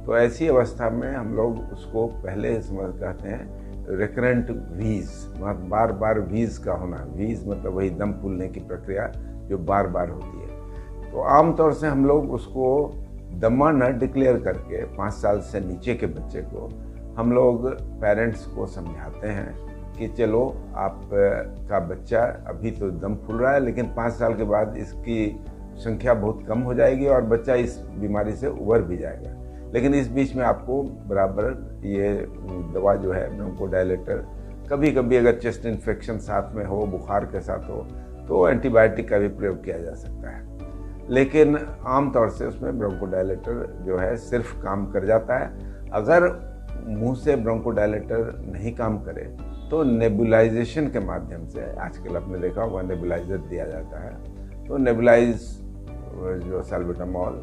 तो ऐसी अवस्था में हम लोग उसको पहले समझ कहते हैं रिकरेंट वीज, मतलब बार बार वीज का होना। वीज मतलब वही दम फूलने की प्रक्रिया जो बार बार होती है। तो आमतौर से हम लोग उसको दमा न डिक्लेयर करके 5 साल से नीचे के बच्चे को हम लोग पेरेंट्स को समझाते हैं कि चलो आप का बच्चा अभी तो दम फूल रहा है, लेकिन 5 साल के बाद इसकी संख्या बहुत कम हो जाएगी और बच्चा इस बीमारी से उबर भी जाएगा। लेकिन इस बीच में आपको बराबर ये दवा जो है ब्रोंकोडायलेटर, कभी कभी अगर चेस्ट इन्फेक्शन साथ में हो, बुखार के साथ हो, तो एंटीबायोटिक का भी प्रयोग किया जा सकता है। लेकिन आमतौर से उसमें ब्रोंकोडायलेटर जो है सिर्फ काम कर जाता है। अगर मुंह से ब्रोंकोडायलेटर नहीं काम करे तो नेबुलाइजेशन के माध्यम से, आजकल आपने देखा होगा नेबुलाइजर दिया जाता है, तो नेबुलाइज जो सल्बुटामॉल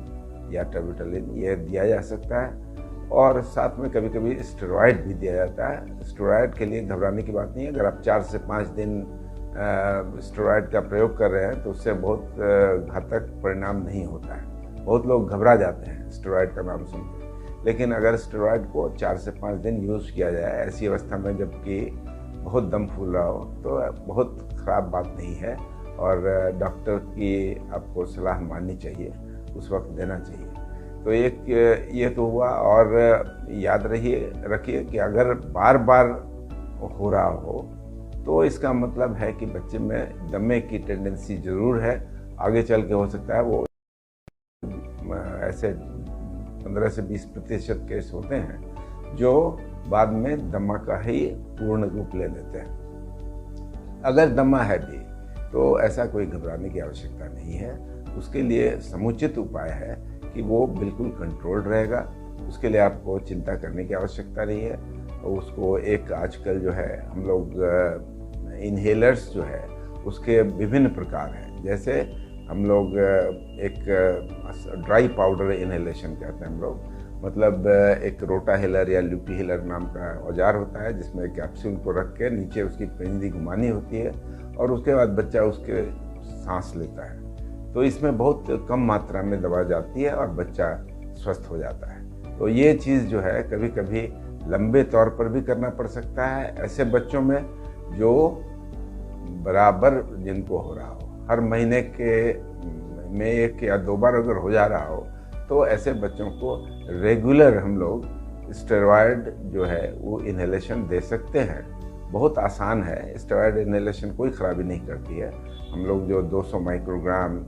या टेबुटेलिन ये दिया जा सकता है। और साथ में कभी कभी स्टेरॉयड भी दिया जाता है। स्टेरॉयड के लिए घबराने की बात नहीं है। अगर आप 4 से 5 दिन स्टेरॉयड का प्रयोग कर रहे हैं तो उससे बहुत घातक परिणाम नहीं होता है। बहुत लोग घबरा जाते हैं स्टेरॉयड का नाम सुनकर, लेकिन अगर स्टेरॉयड को 4 से 5 दिन यूज़ किया जाए ऐसी अवस्था में जबकि बहुत दम फूल रहा हो तो बहुत ख़राब बात नहीं है और डॉक्टर की आपको सलाह माननी चाहिए, उस वक्त देना चाहिए। तो एक ये तो हुआ। और याद रखिए कि अगर बार बार हो रहा हो तो इसका मतलब है कि बच्चे में दमे की टेंडेंसी ज़रूर है। आगे चल के हो सकता है वो ऐसे 15 से 20% केस होते हैं जो बाद में दमा का ही पूर्ण रूप ले लेते हैं। अगर दमा है भी तो ऐसा कोई घबराने की आवश्यकता नहीं है। उसके लिए समुचित उपाय है कि वो बिल्कुल कंट्रोल्ड रहेगा। उसके लिए आपको चिंता करने की आवश्यकता नहीं है। उसको एक आजकल जो है हम लोग इनहेलर्स जो है उसके विभिन्न प्रकार हैं। जैसे हम लोग एक ड्राई पाउडर इनहेलेशन कहते हैं हम लोग, मतलब एक रोटाहेलर या ल्यूपीहेलर नाम का औजार होता है जिसमें कैप्सूल को रख के नीचे उसकी पेंजी घुमानी होती है और उसके बाद बच्चा उसके सांस लेता है। तो इसमें बहुत कम मात्रा में दवा जाती है और बच्चा स्वस्थ हो जाता है। तो ये चीज़ जो है कभी कभी लंबे तौर पर भी करना पड़ सकता है ऐसे बच्चों में जो बराबर जिनको हो रहा हो। हर महीने में 1 या 2 बार अगर हो जा रहा हो तो ऐसे बच्चों को रेगुलर हम लोग स्टेरॉयड जो है वो इनहेलेशन दे सकते हैं। बहुत आसान है। स्टेरॉयड इनहेलेशन कोई ख़राबी नहीं करती है। हम लोग जो 200 माइक्रोग्राम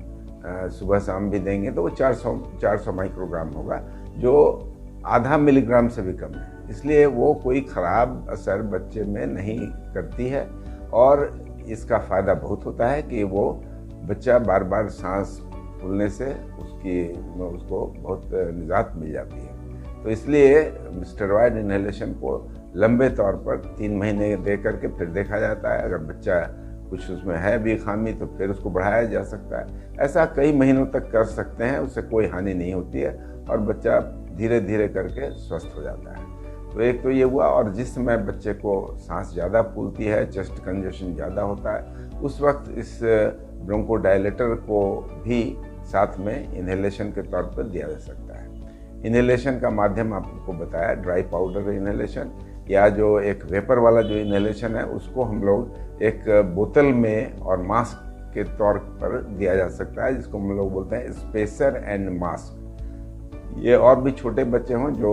सुबह शाम भी देंगे तो वो 400 माइक्रोग्राम होगा, जो आधा मिलीग्राम से भी कम है। इसलिए वो कोई ख़राब असर बच्चे में नहीं करती है और इसका फ़ायदा बहुत होता है कि वो बच्चा बार बार सांस फूलने से उसको बहुत निजात मिल जाती है। तो इसलिए स्टेरॉयड इनहेलेशन को लंबे तौर पर 3 महीने दे करके फिर देखा जाता है। अगर बच्चा कुछ उसमें है भी खामी तो फिर उसको बढ़ाया जा सकता है। ऐसा कई महीनों तक कर सकते हैं, उससे कोई हानि नहीं होती है और बच्चा धीरे धीरे करके स्वस्थ हो जाता है। तो एक तो ये हुआ। और जिस समय बच्चे को सांस ज़्यादा फूलती है, चेस्ट कंजेशन ज़्यादा होता है, उस वक्त इस ब्रोंकोडायलेटर को भी साथ में इनहेलेशन के तौर पर दिया जा सकता है। इनहेलेशन का माध्यम आपको बताया, ड्राई पाउडर इनहेलेशन या जो एक वेपर वाला जो इनहेलेशन है उसको हम लोग एक बोतल में और मास्क के तौर पर दिया जा सकता है, जिसको हम लोग बोलते हैं स्पेसर एंड मास्क। ये और भी छोटे बच्चे हों जो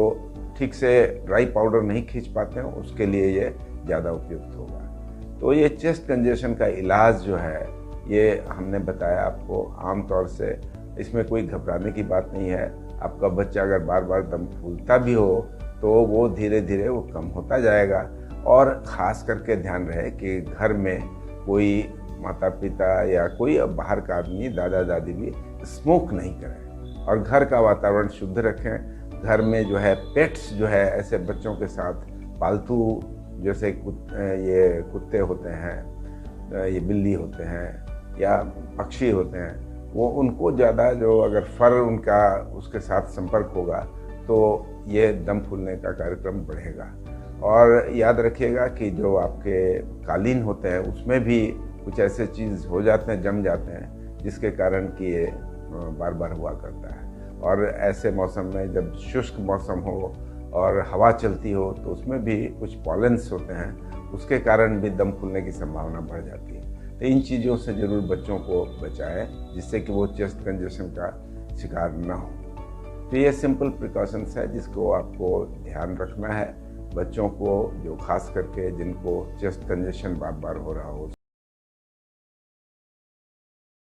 ठीक से ड्राई पाउडर नहीं खींच पाते हैं उसके लिए ये ज़्यादा उपयुक्त होगा। तो ये चेस्ट कंजेशन का इलाज जो है ये हमने बताया आपको। आमतौर से इसमें कोई घबराने की बात नहीं है। आपका बच्चा अगर बार बार दम फूलता भी हो तो वो धीरे धीरे वो कम होता जाएगा। और ख़ास करके ध्यान रहे कि घर में कोई माता पिता या कोई बाहर का आदमी, दादा दादी भी स्मोक नहीं करें और घर का वातावरण शुद्ध रखें। घर में जो है पेट्स जो है ऐसे बच्चों के साथ पालतू, जैसे ये कुत्ते होते हैं, ये बिल्ली होते हैं या पक्षी होते हैं, वो उनको ज़्यादा जो अगर फर उनका उसके साथ संपर्क होगा तो ये दम फूलने का कार्यक्रम बढ़ेगा। और याद रखिएगा कि जो आपके कालीन होते हैं उसमें भी कुछ ऐसे चीज़ हो जाते हैं, जम जाते हैं, जिसके कारण कि ये बार बार हुआ करता है। और ऐसे मौसम में जब शुष्क मौसम हो और हवा चलती हो तो उसमें भी कुछ पॉलेंस होते हैं, उसके कारण भी दम फूलने की संभावना बढ़ जाती है। तो इन चीज़ों से ज़रूर बच्चों को बचाएं जिससे कि वो चेस्ट कंजेशन का शिकार ना हो। तो ये सिंपल प्रिकॉशंस है जिसको आपको ध्यान रखना है। बच्चों को जो खास करके जिनको चेस्ट कंजेशन बार बार हो रहा हो